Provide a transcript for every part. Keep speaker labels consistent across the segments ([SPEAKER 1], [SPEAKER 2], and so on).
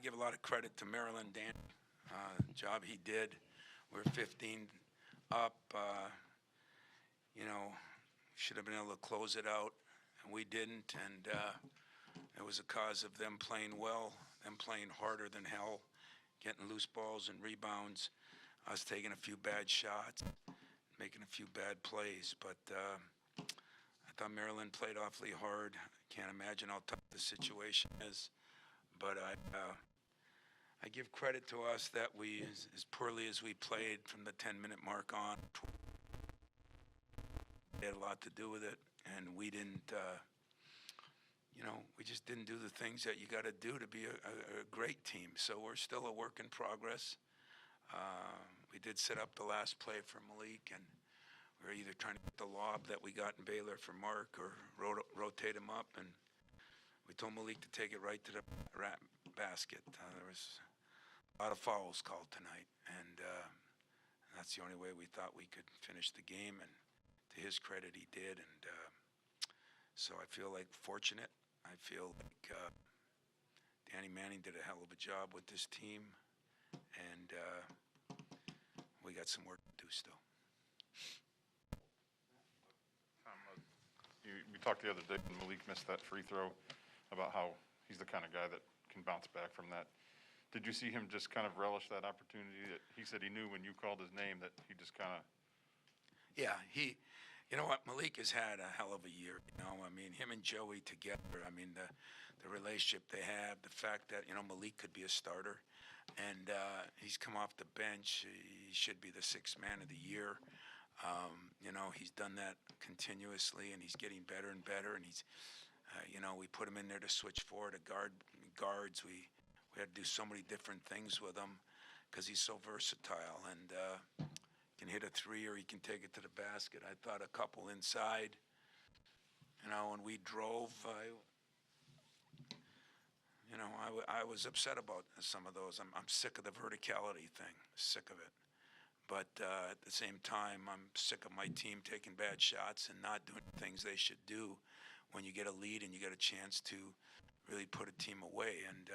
[SPEAKER 1] give a lot of credit to Maryland, Dan, job he did. We're 15 up. Should have been able to close it out, and we didn't. And it was a cause of them playing well, them playing harder than hell, getting loose balls and rebounds. I was taking a few bad shots, making a few bad plays, but I thought Maryland played awfully hard. I can't imagine how tough the situation is, but I give credit to us that we, as poorly as we played from the 10-minute mark on, they had a lot to do with it, and we didn't. We just didn't do the things that you got to do to be a great team. So we're still a work in progress. We did set up the last play for Malik, and we were either trying to get the lob that we got in Baylor for Mark or rotate him up. And we told Malik to take it right to the basket. There was a lot of fouls called tonight, and that's the only way we thought we could finish the game. And to his credit, he did. And so I feel like fortunate. I feel like Danny Manning did a hell of a job with this team, and we got some work to do still.
[SPEAKER 2] We talked the other day when Malik missed that free throw about how he's the kind of guy that can bounce back from that. Did you see him just kind of relish that opportunity that he said he knew when you called his name that he just kind of...
[SPEAKER 1] Yeah, you know what, Malik has had a hell of a year. I mean, him and Joey together, I mean, the relationship they have, the fact that, Malik could be a starter, and he's come off the bench. He should be the sixth man of the year. He's done that continuously, and he's getting better and better, and he's, we put him in there to switch forward to guards. We had to do so many different things with him because he's so versatile, and can hit a three or he can take it to the basket. I thought a couple inside, when we drove, I was upset about some of those. I'm sick of the verticality thing, sick of it. But at the same time, I'm sick of my team taking bad shots and not doing things they should do when you get a lead and you get a chance to really put a team away. And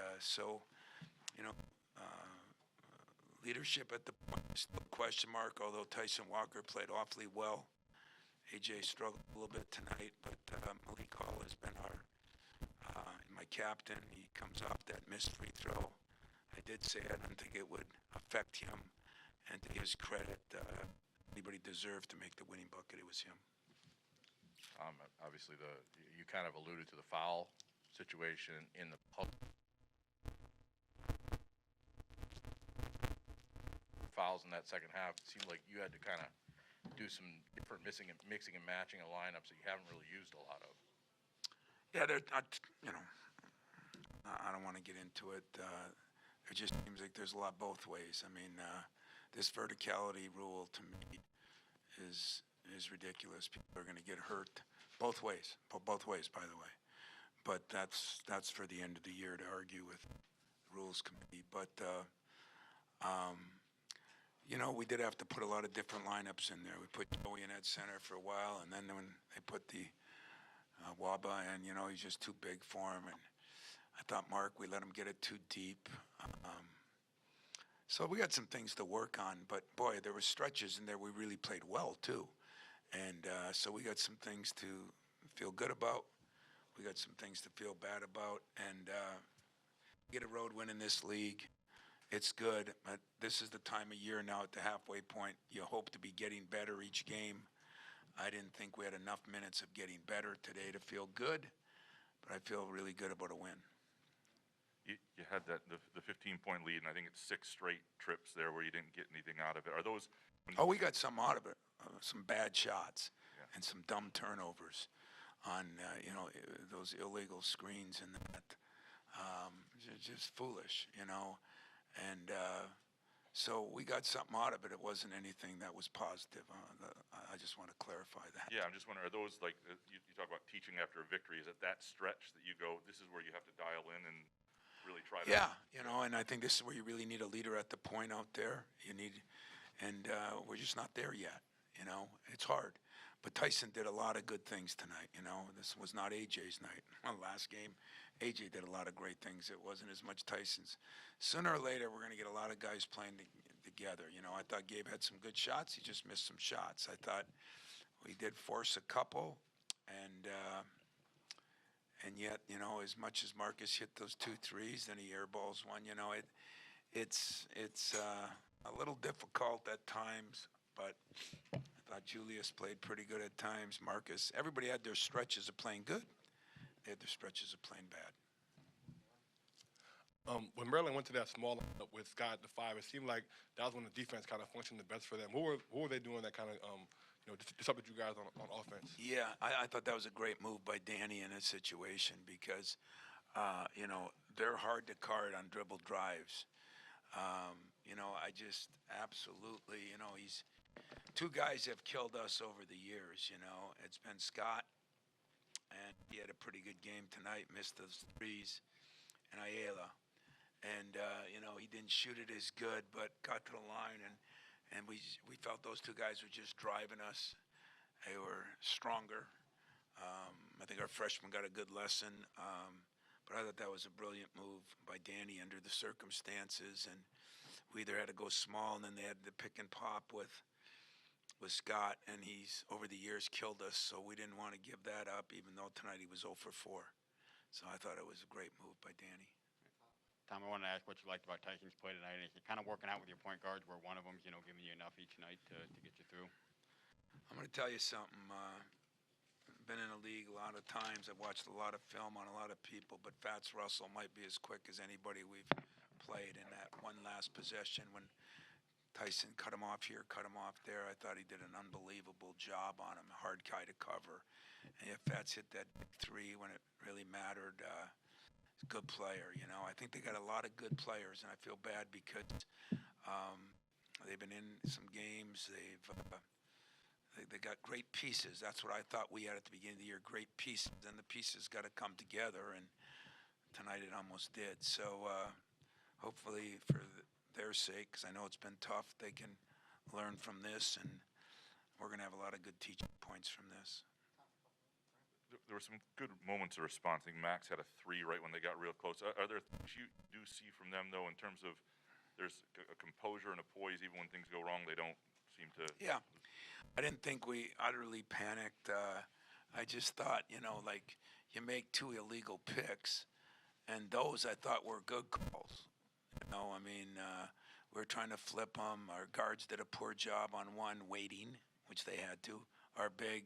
[SPEAKER 1] leadership at the point is still a question mark, although Tyson Walker played awfully well. AJ struggled a little bit tonight, but Malik Hall has been my captain. He comes off that missed free throw. I did say I don't think it would affect him, and to his credit, anybody deserved to make the winning bucket, it was him.
[SPEAKER 3] Obviously, you kind of alluded to the foul situation in the fouls in that second half. It seemed like you had to kind of do some different mixing and matching of lineups that you haven't really used a lot of.
[SPEAKER 1] Yeah, I don't want to get into it. It just seems like there's a lot both ways. I mean, this verticality rule to me is ridiculous. People are going to get hurt both ways, by the way. But that's for the end of the year to argue with the rules committee. But we did have to put a lot of different lineups in there. We put Joey in at center for a while, and then when they put the Waba in, he's just too big for him. And I thought Mark, we let him get it too deep. So we got some things to work on. But, boy, there were stretches in there we really played well, too. And so we got some things to feel good about. We got some things to feel bad about. And get a road win in this league. It's good, but this is the time of year now at the halfway point. You hope to be getting better each game. I didn't think we had enough minutes of getting better today to feel good, but I feel really good about a win.
[SPEAKER 2] You had the 15-point lead, and I think it's 6 straight trips there where you didn't get anything out of it. Are those?
[SPEAKER 1] We got some out of it, some bad shots, and some dumb turnovers on those illegal screens and that. Just foolish, And so we got something out of it. It wasn't anything that was positive. I just want to clarify that.
[SPEAKER 2] Yeah, I'm just wondering, are those like, you talk about teaching after a victory, is it that stretch that you go, this is where you have to dial in and really try to...
[SPEAKER 1] Yeah, and I think this is where you really need a leader at the point out there. And we're just not there yet, It's hard. But Tyson did a lot of good things tonight. This was not AJ's night. Last game, AJ did a lot of great things. It wasn't as much Tyson's. Sooner or later, we're going to get a lot of guys playing together. I thought Gabe had some good shots. He just missed some shots. I thought we did force a couple, and yet, as much as Marcus hit those 2 threes, then he airballs one. It's a little difficult at times, but I thought Julius played pretty good at times. Marcus, everybody had their stretches of playing good. They had their stretches of playing bad.
[SPEAKER 4] When Maryland went to that small lineup with Scott at the 5, it seemed like that was when the defense kind of functioned the best for them. What were they doing that kind of disrupted you guys on offense?
[SPEAKER 1] Yeah, I thought that was a great move by Danny in this situation because, they're hard to guard on dribble drives. I just absolutely, he's 2 guys have killed us over the years. It's been Scott, and he had a pretty good game tonight, missed those threes, and Ayala. And, he didn't shoot it as good, but got to the line, and we felt those 2 guys were just driving us. They were stronger. I think our freshman got a good lesson, but I thought that was a brilliant move by Danny under the circumstances. And we either had to go small, and then they had to pick and pop with Scott, and he's over the years killed us, so we didn't want to give that up, even though tonight he was 0 for 4. So I thought it was a great move by Danny.
[SPEAKER 5] Tom, I wanted to ask what you liked about Tyson's play tonight. Is it kind of working out with your point guards where one of them's, giving you enough each night to get you through?
[SPEAKER 1] I'm going to tell you something. Been in the league a lot of times. I've watched a lot of film on a lot of people, but Fats Russell might be as quick as anybody we've played in that one last possession when Tyson cut him off here, cut him off there. I thought he did an unbelievable job on him. Hard guy to cover. And if Fats hit that big 3 when it really mattered, good player. I think they got a lot of good players, and I feel bad because they've been in some games. They got great pieces. That's what I thought we had at the beginning of the year, great pieces. Then the pieces got to come together, and tonight it almost did. So hopefully for their sake, because I know it's been tough, they can learn from this, and we're going to have a lot of good teaching points from this.
[SPEAKER 6] There were some good moments of response. I think Max had a 3 right when they got real close. Are there things you do see from them, though, in terms of there's a composure and a poise, even when things go wrong, they don't seem to...
[SPEAKER 1] Yeah. I didn't think we utterly panicked. I just thought, like you make 2 illegal picks, and those I thought were good calls. We were trying to flip them. Our guards did a poor job on one, waiting, which they had to. Our big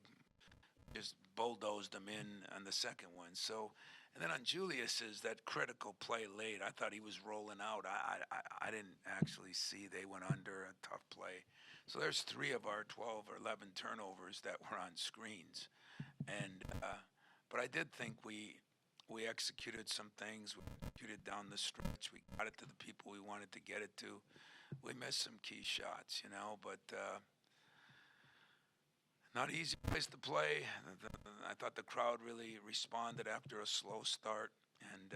[SPEAKER 1] just bulldozed them in on the second one. So, and then on Julius's, that critical play late, I thought he was rolling out. I didn't actually see they went under a tough play. So there's 3 of our 12 or 11 turnovers that were on screens. And, but I did think we executed some things. We executed down the stretch. We got it to the people we wanted to get it to. We missed some key shots, but not easy place to play. I thought the crowd really responded after a slow start, and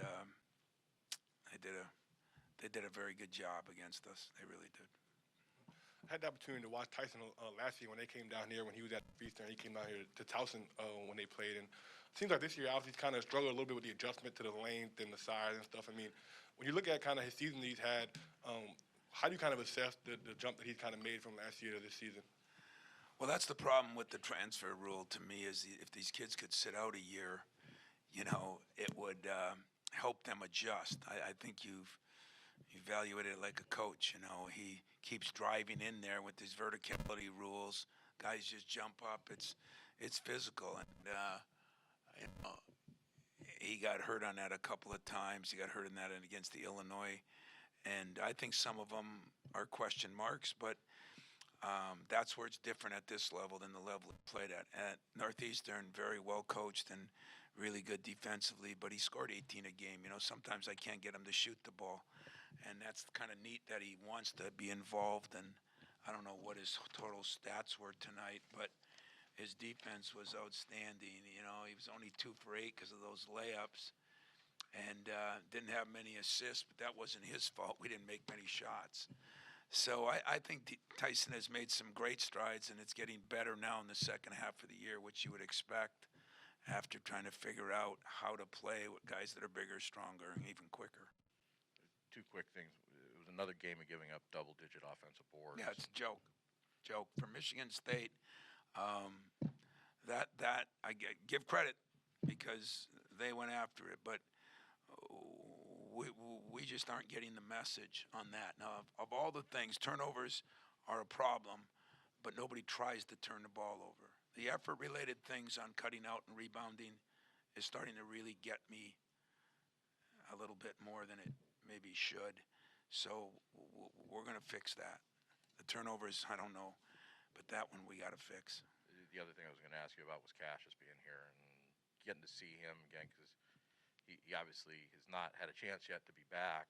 [SPEAKER 1] they did a very good job against us. They really did.
[SPEAKER 4] I had the opportunity to watch Tyson last year when they came down here when he was at Eastern. He came down here to Towson when they played, and it seems like this year obviously he's kind of struggled a little bit with the adjustment to the length and the size and stuff. When you look at kind of his season that he's had, how do you kind of assess the jump that he's kind of made from last year to this season?
[SPEAKER 1] Well, that's the problem with the transfer rule to me is if these kids could sit out a year, it would help them adjust. I think you've evaluated it like a coach. He keeps driving in there with these verticality rules. Guys just jump up. It's physical, and he got hurt on that a couple of times. He got hurt in that against the Illinois, and I think some of them are question marks, but that's where it's different at this level than the level he played at. At Northeastern, very well coached and really good defensively, but he scored 18 a game. Sometimes I can't get him to shoot the ball, and that's kind of neat that he wants to be involved. And I don't know what his total stats were tonight, but his defense was outstanding. He was only 2 for 8 because of those layups, and didn't have many assists, but that wasn't his fault. We didn't make many shots. So I think Tyson has made some great strides, and it's getting better now in the second half of the year, which you would expect after trying to figure out how to play with guys that are bigger, stronger, and even quicker.
[SPEAKER 3] Two quick things. It was another game of giving up double-digit offensive boards.
[SPEAKER 1] Yeah, it's a joke. For Michigan State, that I give credit because they went after it, but we just aren't getting the message on that. Now, of all the things, turnovers are a problem, but nobody tries to turn the ball over. The effort-related things on cutting out and rebounding is starting to really get me a little bit more than it maybe should. So we're going to fix that. The turnovers, I don't know, but that one we got to fix.
[SPEAKER 3] The other thing I was going to ask you about was Cassius being here and getting to see him again, because he obviously has not had a chance yet to be back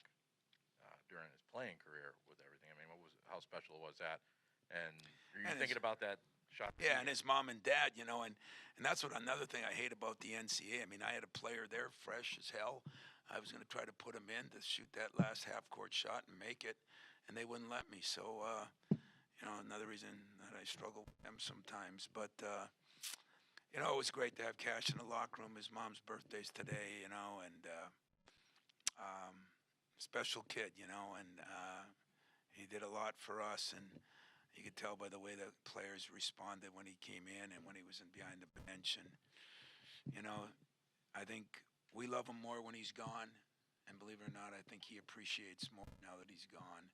[SPEAKER 3] during his playing career with everything. I mean, how special was that? And are you thinking about that shot?
[SPEAKER 1] Yeah, and his mom and dad, and that's what another thing I hate about the NCAA. I mean, I had a player there, fresh as hell. I was going to try to put him in to shoot that last half-court shot and make it, and they wouldn't let me. So, another reason that I struggle with them sometimes. But, it was great to have Cash in the locker room. His mom's birthday's today, and special kid, and he did a lot for us. And you could tell by the way the players responded when he came in and when he was behind the bench. And, I think we love him more when he's gone. And believe it or not, I think he appreciates more now that he's gone.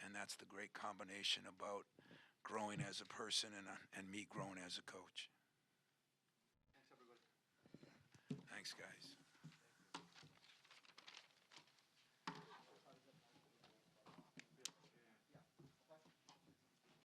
[SPEAKER 1] And that's the great combination about growing as a person and me growing as a coach.
[SPEAKER 7] Thanks, everybody.
[SPEAKER 1] Thanks, guys.